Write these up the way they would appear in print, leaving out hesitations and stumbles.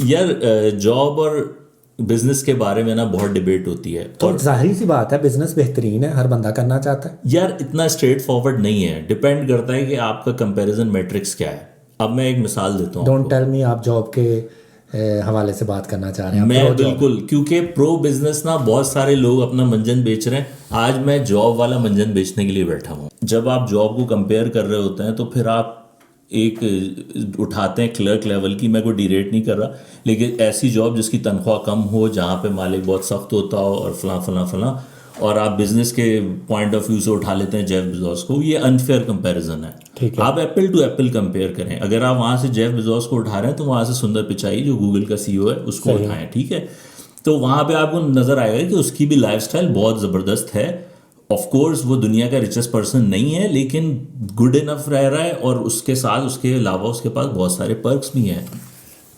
یار جاب اور بزنس کے بارے میں نا بہت ڈبیٹ ہوتی ہے. تو ظاہری سی بات ہے بزنس بہترین ہے, ہر بندہ کرنا چاہتا ہے. یار اتنا اسٹریٹ فارورڈ نہیں ہے, ڈپینڈ کرتا ہے کہ آپ کا کمپیریزن میٹرکس کیا ہے. اب میں ایک مثال دیتا ہوں. ڈونٹ ٹیل می آپ جاب کے حوالے سے بات کرنا چاہ رہے ہیں. میں بالکل, کیونکہ پرو بزنس نا بہت سارے لوگ اپنا منجن بیچ رہے ہیں. آج میں جاب والا منجن بیچنے کے لیے بیٹھا ہوں. جب آپ جاب کو کمپیئر کر رہے ہوتے ہیں تو پھر آپ ایک اٹھاتے ہیں کلرک لیول کی, میں کوئی ڈیریٹ نہیں کر رہا, لیکن ایسی جاب جس کی تنخواہ کم ہو, جہاں پہ مالک بہت سخت ہوتا ہو اور فلاں فلاں فلاں, اور آپ بزنس کے پوائنٹ آف ویو سے اٹھا لیتے ہیں جیف بیزوس کو. یہ انفیئر کمپیریزن ہے. آپ ایپل ٹو ایپل کمپیئر کریں. اگر آپ وہاں سے جیف بیزوس کو اٹھا رہے ہیں تو وہاں سے سندر پچائی جو گوگل کا سی او ہے اس کو اٹھائیں, ٹھیک ہے. تو وہاں پہ آپ کو نظر آئے گا کہ اس کی بھی لائف اسٹائل بہت زبردست ہے. آف کورس وہ دنیا کا ریچسٹ پرسن نہیں ہے, لیکن گڈ انف رہ رہا ہے, اور اس کے ساتھ اس کے علاوہ اس کے پاس بہت سارے پرکس بھی ہیں.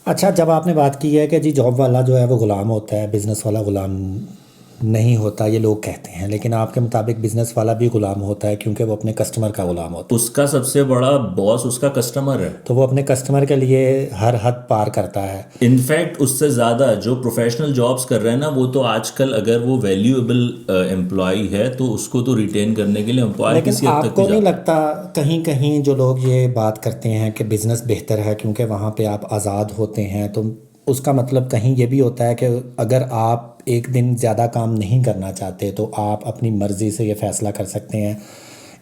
اچھا, جب آپ نے بات کی ہے کہ جی جاب والا جو ہے وہ غلام ہوتا ہے, بزنس والا غلام نہیں ہوتا, یہ لوگ کہتے ہیں, لیکن آپ کے مطابق بزنس والا بھی غلام ہوتا ہے کیونکہ وہ اپنے کسٹمر کا غلام ہوتا ہے. اس کا سب سے بڑا باس اس کا کسٹمر ہے, تو وہ اپنے کسٹمر کے لیے ہر حد پار کرتا ہے. انفیکٹ اس سے زیادہ جو پروفیشنل جابس کر رہے ہیں نا, وہ تو آج کل اگر وہ ویلیویبل امپلائی ہے تو اس کو تو ریٹین کرنے کے لیے امپلائر کسی حد تک. لیکن آپ کو نہیں لگتا کہیں کہیں جو لوگ یہ بات کرتے ہیں کہ بزنس بہتر ہے کیونکہ وہاں پہ آپ آزاد ہوتے ہیں, تو اس کا مطلب کہیں یہ بھی ہوتا ہے کہ اگر آپ ایک دن زیادہ کام نہیں کرنا چاہتے تو آپ اپنی مرضی سے یہ فیصلہ کر سکتے ہیں.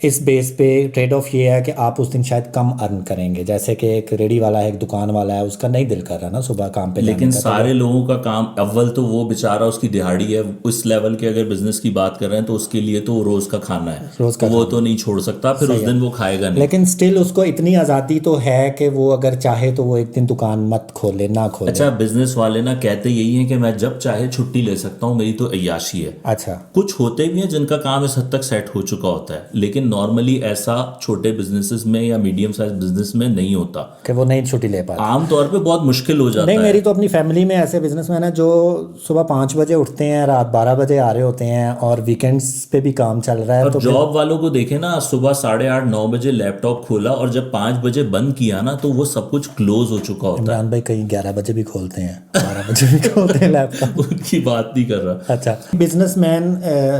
اس بیس پہ ٹریڈ آف یہ ہے کہ آپ اس دن شاید کم ارن کریں گے, جیسے کہ ایک ریڈی والا ہے, ایک دکان والا ہے, اس کا نہیں دل کر رہا نا صبح کام پہ. لیکن سارے لوگوں کا کام, اول تو وہ بیچارہ اس کی دہاڑی ہے, اس لیول کے اگر بزنس کی بات کر رہے ہیں تو اس کے لیے تو روز کا کھانا ہے, روز کا وہ تو نہیں چھوڑ سکتا, پھر اس دن وہ کھائے گا نہیں. لیکن اسٹل اس کو اتنی آزادی تو ہے کہ وہ اگر چاہے تو وہ ایک دن دکان مت کھولے, نہ کھولے. اچھا, بزنس والے نا کہتے یہی ہیں کہ میں جب چاہے چھٹی لے سکتا ہوں, میری تو عیاشی ہے. اچھا, کچھ ہوتے بھی ہیں جن کا کام اس حد تک سیٹ ہو چکا ہوتا ہے, لیکن نارملی ایسا چھوٹے بزنسز میں یا میڈیم سائز بزنس میں نہیں ہوتا کہ وہ نہیں چھٹی لے پاتے. عام طور پہ بہت مشکل ہو جاتا ہے. نہیں, میری تو اپنی فیملی میں ایسے بزنس مین ہیں جو صبح 5 بجے اٹھتے ہیں, رات 12 بجے آ رہے ہوتے ہیں, اور ویکینڈز پہ بھی کام چل رہا ہے. اور جاب والوں کو دیکھیں نا, صبح 8:30 9 بجے لیپ ٹاپ کھولا اور جب 5 بجے بند کیا نا تو وہ سب کچھ کلوز ہو چکا ہوتا ہے. عمران بھائی کہیں 11 بجے بھی کھولتے ہیں, 12 بجے بھی کھولتے ہیں لیپ ٹاپ. ان کی بات نہیں کر رہا. اچھا, بزنس مین,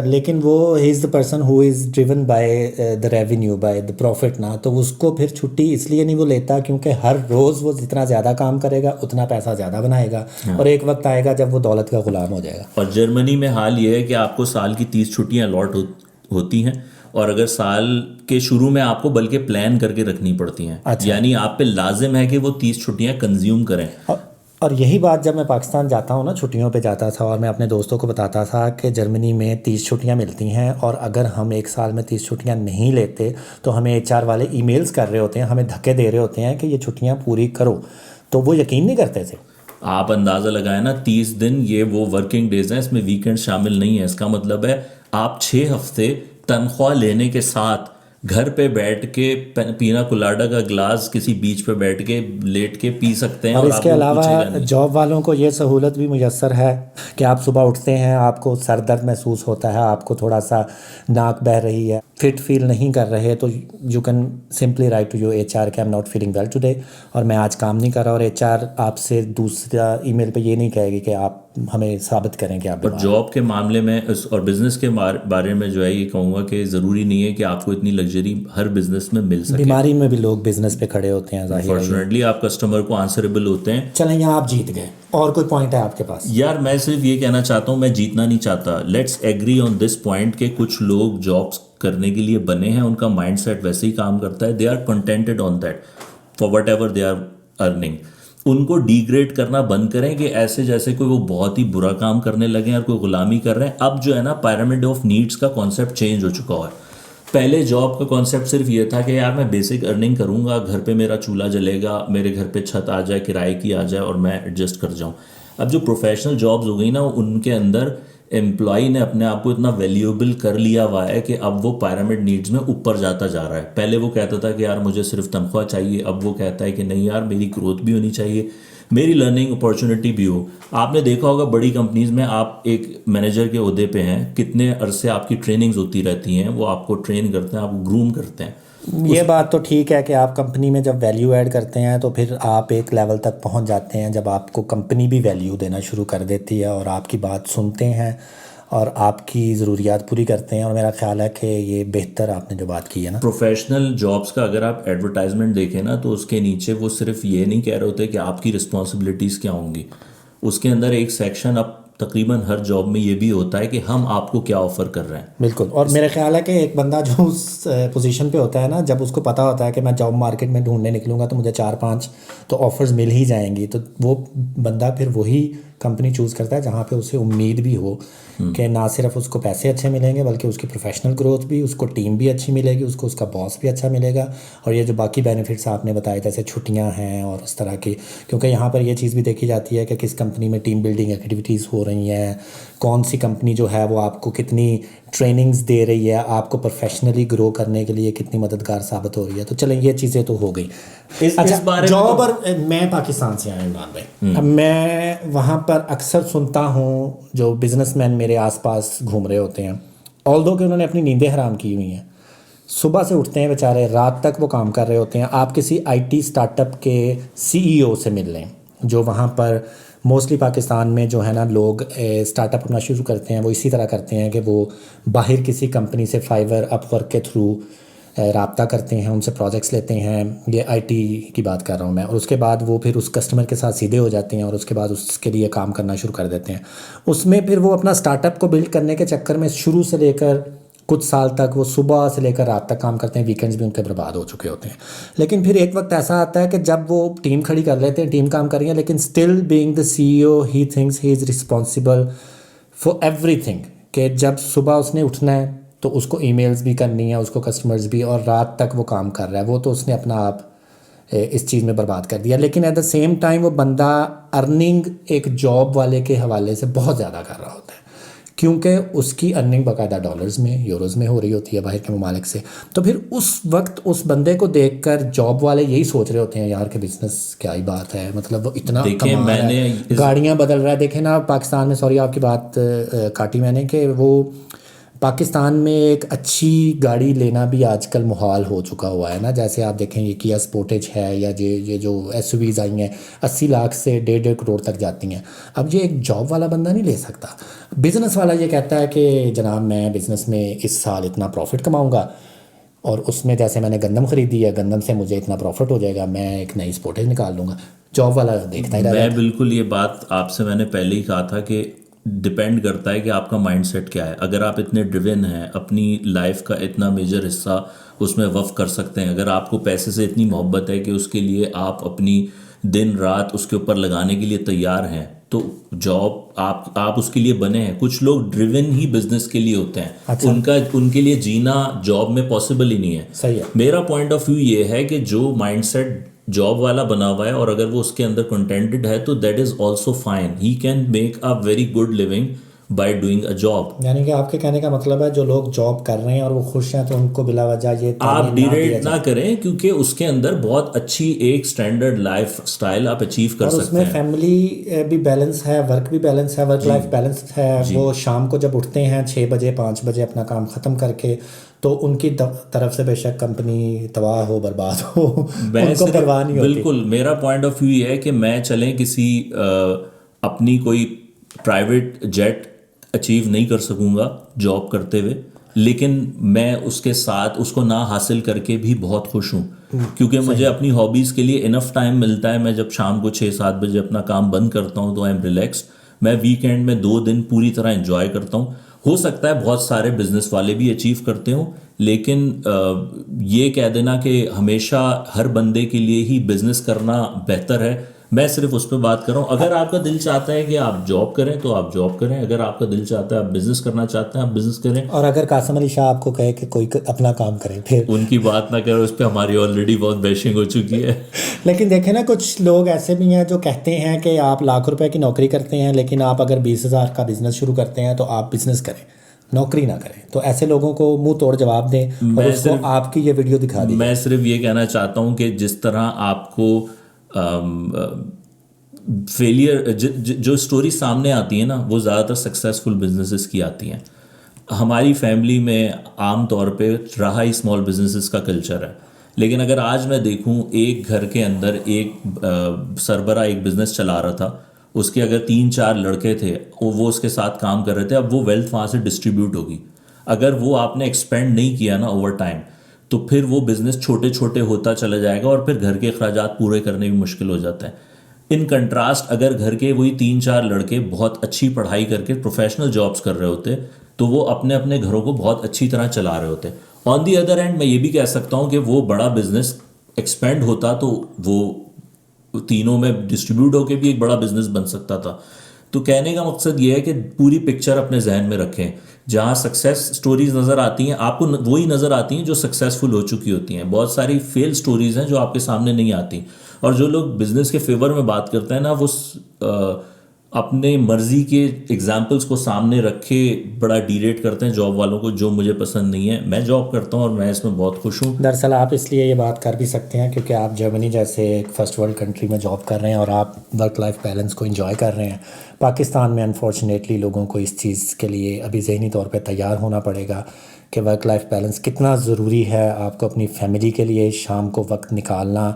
لیکن وہ he is the person who is driven by the revenue, by the profit نا, تو اس کو پھر چھٹی اس لیے نہیں وہ لیتا کیونکہ ہر روز وہ جتنا زیادہ کام کرے گا اتنا پیسہ زیادہ بنائے گا, اور ایک وقت آئے گا جب وہ دولت کا غلام ہو جائے گا. اور جرمنی میں حال یہ ہے کہ آپ کو سال کی 30 چھٹیاں الاٹ ہوتی ہیں, اور اگر سال کے شروع میں آپ کو بلکہ پلان کر کے رکھنی پڑتی ہیں. یعنی آپ پہ لازم ہے کہ وہ 30 چھٹیاں کنزیوم کریں. اور یہی بات جب میں پاکستان جاتا ہوں نا, چھٹیوں پہ جاتا تھا, اور میں اپنے دوستوں کو بتاتا تھا کہ جرمنی میں 30 چھٹیاں ملتی ہیں, اور اگر ہم ایک سال میں 30 چھٹیاں نہیں لیتے تو ہمیں HR والے ای میلز کر رہے ہوتے ہیں, ہمیں دھکے دے رہے ہوتے ہیں کہ یہ چھٹیاں پوری کرو, تو وہ یقین نہیں کرتے تھے. آپ اندازہ لگائیں نا, 30 دن یہ وہ ورکنگ ڈیز ہیں, اس میں ویکینڈ شامل نہیں ہے. اس کا مطلب ہے آپ 6 ہفتے تنخواہ لینے کے ساتھ گھر پہ بیٹھ کے پینا کولاڈا کا گلاس کسی بیچ پہ بیٹھ کے لیٹ کے پی سکتے ہیں. اور اس کے علاوہ جاب والوں کو یہ سہولت بھی میسر ہے کہ آپ صبح اٹھتے ہیں, آپ کو سر درد محسوس ہوتا ہے, آپ کو تھوڑا سا ناک بہہ رہی ہے, فٹ فیل نہیں کر رہے, تو you can simply write to your HR کہ I am not feeling well today, اور میں آج کام نہیں کر رہا, اور HR آپ سے دوسرا ای میل پہ یہ نہیں کہے گی کہ آپ ہمیں ثابت کریں کہ آپ. اور جاب کے معاملے میں اور بزنس کے بارے میں جو ہے یہ کہوں گا کہ ضروری نہیں ہے کہ آپ کو اتنی لگژری ہر بزنس میں مل سکے. بیماری میں بھی لوگ بزنس پہ کھڑے ہوتے ہیں, فارچونیٹلی آپ کسٹمر کو آنسریبل ہوتے ہیں. چلیں یہاں آپ جیت گئے, اور کوئی پوائنٹ ہے آپ کے پاس؟ یار میں صرف یہ کہنا چاہتا ہوں, میں جیتنا نہیں چاہتا. Let's agree on this point کہ کچھ لوگ جابس کرنے کے لیے بنے ہیں, ان کا مائنڈ سیٹ ویسے ہی کام کرتا ہے, they are contented on that for whatever they are earning. ان کو ڈی گریڈ کرنا بند کریں کہ ایسے جیسے کوئی وہ بہت ہی برا کام کرنے لگے ہیں اور کوئی غلامی کر رہے ہیں. اب جو ہے نا پیرامڈ آف نیڈس کا کانسیپٹ چینج ہو چکا ہے. پہلے جاب کا کانسیپٹ صرف یہ تھا کہ یار میں بیسک ارننگ کروں گا, گھر پہ میرا چولہا جلے گا, میرے گھر پہ چھت آ جائے, کرائے کی آ جائے, اور میں ایڈجسٹ کر جاؤں. اب جو پروفیشنل جابز ہو گئی نا, ان کے اندر امپلائی نے اپنے آپ کو اتنا ویلیوبل کر لیا ہوا ہے کہ اب وہ پیرامڈ نیڈز میں اوپر جاتا جا رہا ہے. پہلے وہ کہتا تھا کہ یار مجھے صرف تنخواہ چاہیے, اب وہ کہتا ہے کہ نہیں یار میری گروتھ بھی ہونی چاہیے, میری لرننگ اپارچونیٹی بھی ہو. آپ نے دیکھا ہوگا بڑی کمپنیز میں آپ ایک مینیجر کے عہدے پہ ہیں, کتنے عرصے آپ کی ٹریننگز ہوتی رہتی ہیں, وہ آپ کو ٹرین کرتے ہیں, آپ کو گروم کرتے ہیں. یہ بات تو ٹھیک ہے کہ آپ کمپنی میں جب ویلیو ایڈ کرتے ہیں تو پھر آپ ایک لیول تک پہنچ جاتے ہیں جب آپ کو کمپنی بھی ویلیو دینا شروع کر دیتی ہے اور آپ کی بات سنتے ہیں اور آپ کی ضروریات پوری کرتے ہیں. اور میرا خیال ہے کہ یہ بہتر آپ نے جو بات کی ہے نا. پروفیشنل جابس کا اگر آپ ایڈورٹائزمنٹ دیکھیں نا تو اس کے نیچے وہ صرف یہ نہیں کہہ رہے ہوتے کہ آپ کی رسپانسبلٹیز کیا ہوں گی، اس کے اندر ایک سیکشن اب تقریباً ہر جاب میں یہ بھی ہوتا ہے کہ ہم آپ کو کیا آفر کر رہے ہیں. بالکل. اور میرا خیال ہے کہ ایک بندہ جو اس پوزیشن پہ ہوتا ہے نا، جب اس کو پتہ ہوتا ہے کہ میں جاب مارکیٹ میں ڈھونڈنے نکلوں گا تو مجھے 4-5 تو آفرز مل ہی جائیں گی، تو وہ بندہ پھر وہی کمپنی چوز کرتا ہے جہاں پہ اسے امید بھی ہو کہ نہ صرف اس کو پیسے اچھے ملیں گے بلکہ اس کی پروفیشنل گروتھ بھی، اس کو ٹیم بھی اچھی ملے گی، اس کو اس کا باس بھی اچھا ملے گا. اور یہ جو باقی بینیفٹس آپ نے بتائے جیسے چھٹیاں ہیں اور اس طرح کی، کیونکہ یہاں پر یہ چیز بھی دیکھی جاتی ہے کہ کس کمپنی میں ٹیم بلڈنگ ایکٹیویٹیز ہو رہی ہیں، کون سی کمپنی جو ہے وہ آپ کو کتنی ٹریننگز دے رہی ہے، آپ کو پروفیشنلی گرو کرنے کے لیے کتنی مددگار ثابت ہو رہی ہے. تو چلیں یہ چیزیں تو ہو گئی. اچھا، جاب. اور میں پاکستان سے آیا عمران بھائی، اب میں وہاں پر اکثر سنتا ہوں جو بزنس مین میرے آس پاس گھوم رہے ہوتے ہیں، آلدو کہ انہوں نے اپنی نیندیں حرام کی ہوئی ہیں، صبح سے اٹھتے ہیں بیچارے، رات تک وہ کام کر رہے ہوتے ہیں. آپ کسی آئی ٹی اسٹارٹ اپ کے CEO سے مل لیں جو وہاں پر موسٹلی پاکستان میں جو ہے نا لوگ اسٹارٹ اپ کرنا شروع کرتے ہیں وہ اسی طرح کرتے ہیں کہ وہ باہر کسی کمپنی سے فائیور، اپ ورک کے تھرو رابطہ کرتے ہیں، ان سے پروجیکٹس لیتے ہیں. یہ آئی ٹی کی بات کر رہا ہوں میں. اور اس کے بعد وہ پھر اس کسٹمر کے ساتھ سیدھے ہو جاتے ہیں اور اس کے بعد اس کے لیے کام کرنا شروع کر دیتے ہیں. اس میں پھر وہ اپنا اسٹارٹ اپ کو بلڈ کرنے کے چکر میں شروع سے لے کر کچھ سال تک وہ صبح سے لے کر رات تک کام کرتے ہیں، ویکینڈز بھی ان کے برباد ہو چکے ہوتے ہیں. لیکن پھر ایک وقت ایسا آتا ہے کہ جب وہ ٹیم کھڑی کر لیتے ہیں، ٹیم کام کر رہی ہے، لیکن still being the CEO he thinks he is responsible for every thing, کہ جب صبح اس نے اٹھنا ہے تو اس کو ای میلز بھی کرنی ہے، اس کو کسٹمرز بھی، اور رات تک وہ کام کر رہا ہے. وہ تو اس نے اپنا آپ اس چیز میں برباد کر دیا. لیکن ایٹ دا سیم ٹائم وہ بندہ ارننگ ایک جاب والے کے حوالے سے بہت زیادہ کر رہا ہوتا ہے، کیونکہ اس کی ارننگ باقاعدہ ڈالرز میں، یوروز میں ہو رہی ہوتی ہے باہر کے ممالک سے. تو پھر اس وقت اس بندے کو دیکھ کر جاب والے یہی سوچ رہے ہوتے ہیں یار کہ بزنس کیا ہی بات ہے، مطلب وہ اتنا کما رہا ہے، گاڑیاں بدل رہا ہے. دیکھیں نا پاکستان میں، سوری آپ کی بات کاٹی میں نے، کہ وہ پاکستان میں ایک اچھی گاڑی لینا بھی آج کل محال ہو چکا ہوا ہے نا. جیسے آپ دیکھیں یہ کیا سپورٹیج ہے یا یہ جو SUVs آئی ہیں 80 لاکھ سے 1.5 کروڑ تک جاتی ہیں. اب یہ ایک جاب والا بندہ نہیں لے سکتا. بزنس والا یہ کہتا ہے کہ جناب میں بزنس میں اس سال اتنا پروفٹ کماؤں گا، اور اس میں جیسے میں نے گندم خریدی ہے، گندم سے مجھے اتنا پروفٹ ہو جائے گا، میں ایک نئی سپورٹیج نکال لوں گا. جاب والا دیکھتا ہی رہتا ہے. میں بالکل یہ بات آپ سے میں نے پہلے ہی کہا تھا کہ ڈپینڈ کرتا ہے کہ آپ کا مائنڈ سیٹ کیا ہے. اگر آپ اتنے ڈریون ہیں، اپنی لائف کا اتنا میجر حصہ اس میں وقف کر سکتے ہیں، اگر آپ کو پیسے سے اتنی محبت ہے کہ اس کے لیے آپ اپنی دن رات اس کے اوپر لگانے کے لیے تیار ہیں، تو جاب آپ اس کے لیے بنے ہیں. کچھ لوگ ڈریون ہی بزنس کے لیے ہوتے ہیں، ان کے لیے جینا جاب میں پاسبل ہی نہیں ہے. صحیح ہے. میرا پوائنٹ آف ویو یہ ہے کہ جو مائنڈ سیٹ جاب والا بنا ہوا ہے اور اگر وہ اس کے اندر کنٹینٹڈ ہے تو that is also fine. He can make a very good living by doing a job. یعنی کہ آپ کے کہنے کا مطلب ہے جو لوگ جاب کر رہے ہیں اور وہ خوش ہیں تو ان کو بلا وجہ یہ آپ ڈیریٹ نہ کریں، کیونکہ اس کے اندر بہت اچھی ایک اسٹینڈرڈ لائف اسٹائل آپ اچیو کر سکتے ہیں. اور اس میں فیملی بھی بیلنس ہے، ورک بھی بیلنس ہے، ورک لائف بیلنس ہے. وہ شام کو جب اٹھتے ہیں 6 بجے 5 بجے اپنا کام ختم کر کے، تو ان کی طرف سے بے شک کمپنی تباہ ہو برباد ہو ان کو پرواہ نہیں ہوتی. بالکل میرا پوائنٹ آف ویو یہ ہے کہ میں چلیں کسی اپنی کوئی پرائیویٹ جیٹ اچیو نہیں کر سکوں گا جاب کرتے ہوئے، لیکن میں اس کے ساتھ اس کو نہ حاصل کر کے بھی بہت خوش ہوں، کیونکہ مجھے اپنی ہابیز کے لیے انف ٹائم ملتا ہے. میں جب شام کو 6-7 بجے اپنا کام بند کرتا ہوں تو آئی ایم ریلیکس. میں ویکینڈ میں 2 دن پوری طرح انجوائے کرتا ہوں. ہو سکتا ہے بہت سارے بزنس والے بھی اچیو کرتے ہوں، لیکن یہ کہہ دینا کہ ہمیشہ ہر بندے کے لیے ہی بزنس کرنا بہتر ہے، میں صرف اس پہ بات کر رہا ہوں. اگر آپ کا دل چاہتا ہے کہ آپ جاب کریں تو آپ جاب کریں، اگر آپ کا دل چاہتا ہے آپ بزنس کرنا چاہتے ہیں آپ بزنس کریں. اور اگر قاسم علی شاہ آپ کو کہے کہ کوئی اپنا کام کریں، پھر ان کی بات نہ کریں، اس پہ ہماری آلریڈی بہت بیشنگ ہو چکی ہے. لیکن دیکھیں نا کچھ لوگ ایسے بھی ہیں جو کہتے ہیں کہ آپ لاکھ روپے کی نوکری کرتے ہیں، لیکن آپ اگر 20,000 کا بزنس شروع کرتے ہیں تو آپ بزنس کریں، نوکری نہ کریں. تو ایسے لوگوں کو منہ توڑ جواب دیں اور اس کو آپ کی یہ ویڈیو دکھا دیں. میں صرف یہ کہنا چاہتا ہوں کہ جس طرح آپ کو فیلئر جو سٹوری سامنے آتی ہے نا وہ زیادہ تر سکسیزفل بزنسز کی آتی ہیں. ہماری فیملی میں عام طور پہ رہا ہی اسمال بزنسز کا کلچر ہے، لیکن اگر آج میں دیکھوں ایک گھر کے اندر ایک سربراہ ایک بزنس چلا رہا تھا، اس کے اگر 3-4 لڑکے تھے وہ اس کے ساتھ کام کر رہے تھے، اب وہ ویلتھ وہاں سے ڈسٹریبیوٹ ہوگی. اگر وہ آپ نے ایکسپینڈ نہیں کیا نا اوور ٹائم، تو پھر وہ بزنس چھوٹے چھوٹے ہوتا چلا جائے گا اور پھر گھر کے اخراجات پورے کرنے بھی مشکل ہو جاتا ہے. ان کنٹراسٹ اگر گھر کے وہی 3-4 لڑکے بہت اچھی پڑھائی کر کے پروفیشنل جابس کر رہے ہوتے تو وہ اپنے اپنے گھروں کو بہت اچھی طرح چلا رہے ہوتے. آن دی ادر اینڈ میں یہ بھی کہہ سکتا ہوں کہ وہ بڑا بزنس ایکسپینڈ ہوتا تو وہ تینوں میں ڈسٹریبیوٹ ہو کے بھی ایک بڑا بزنس بن سکتا تھا. تو کہنے کا مقصد یہ ہے کہ پوری پکچر اپنے ذہن میں رکھیں. جہاں سکسیس سٹوریز نظر آتی ہیں آپ کو وہی نظر آتی ہیں جو سکسیزفل ہو چکی ہوتی ہیں. بہت ساری فیل سٹوریز ہیں جو آپ کے سامنے نہیں آتی. اور جو لوگ بزنس کے فیور میں بات کرتے ہیں نا، وہ اپنے مرضی کے ایگزامپلس کو سامنے رکھے بڑا ڈیریٹ کرتے ہیں جاب والوں کو، جو مجھے پسند نہیں ہے. میں جاب کرتا ہوں اور میں اس میں بہت خوش ہوں. دراصل آپ اس لیے یہ بات کر بھی سکتے ہیں کیونکہ آپ جرمنی جیسے ایک فرسٹ ورلڈ کنٹری میں جاب کر رہے ہیں اور آپ ورک لائف بیلنس کو انجوائے کر رہے ہیں. پاکستان میں انفارچونیٹلی لوگوں کو اس چیز کے لیے ابھی ذہنی طور پہ تیار ہونا پڑے گا کہ ورک لائف بیلنس کتنا ضروری ہے. آپ کو اپنی فیملی کے لیے شام کو وقت نکالنا،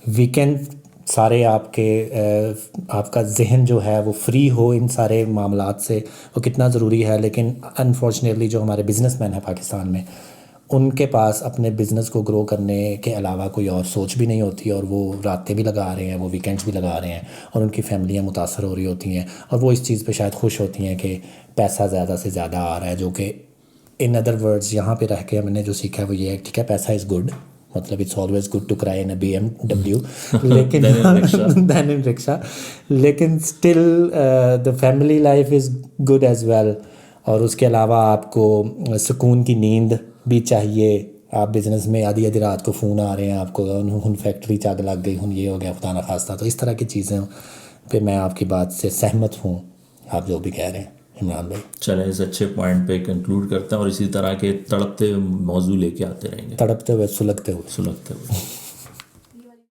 ویکینڈ سارے آپ کا ذہن جو ہے وہ فری ہو ان سارے معاملات سے، وہ کتنا ضروری ہے. لیکن انفارچونیٹلی جو ہمارے بزنس مین ہیں پاکستان میں، ان کے پاس اپنے بزنس کو گرو کرنے کے علاوہ کوئی اور سوچ بھی نہیں ہوتی، اور وہ راتیں بھی لگا رہے ہیں، وہ ویکینڈس بھی لگا رہے ہیں، اور ان کی فیملیاں متاثر ہو رہی ہوتی ہیں، اور وہ اس چیز پہ شاید خوش ہوتی ہیں کہ پیسہ زیادہ سے زیادہ آ رہا ہے. جو کہ ان ادر ورڈز یہاں پہ رہ کے ہم نے جو سیکھا ہے وہ یہ ہے، ٹھیک ہے پیسہ از گڈ، مطلب it's always good to cry in a BMW لیکن دین ان رکشا، لیکن still the family life is good as well. اور اس کے علاوہ آپ کو سکون کی نیند بھی چاہیے. آپ بزنس میں آدھی رات کو فون آ رہے ہیں آپ کو، ہن فیکٹری چاگ لگ گئی، ہن یہ ہو گیا، خدا نخواستہ. تو اس طرح کی چیزیں پہ میں آپ کی بات سے سہمت ہوں، آپ جو بھی کہہ رہے ہیں عمران بھائی. چلیں اس اچھے پوائنٹ پہ کنکلوڈ کرتے ہیں اور اسی طرح کے تڑپتے موضوع لے کے آتے رہیں گے، تڑپتے ہوئے سلگتے ہوئے.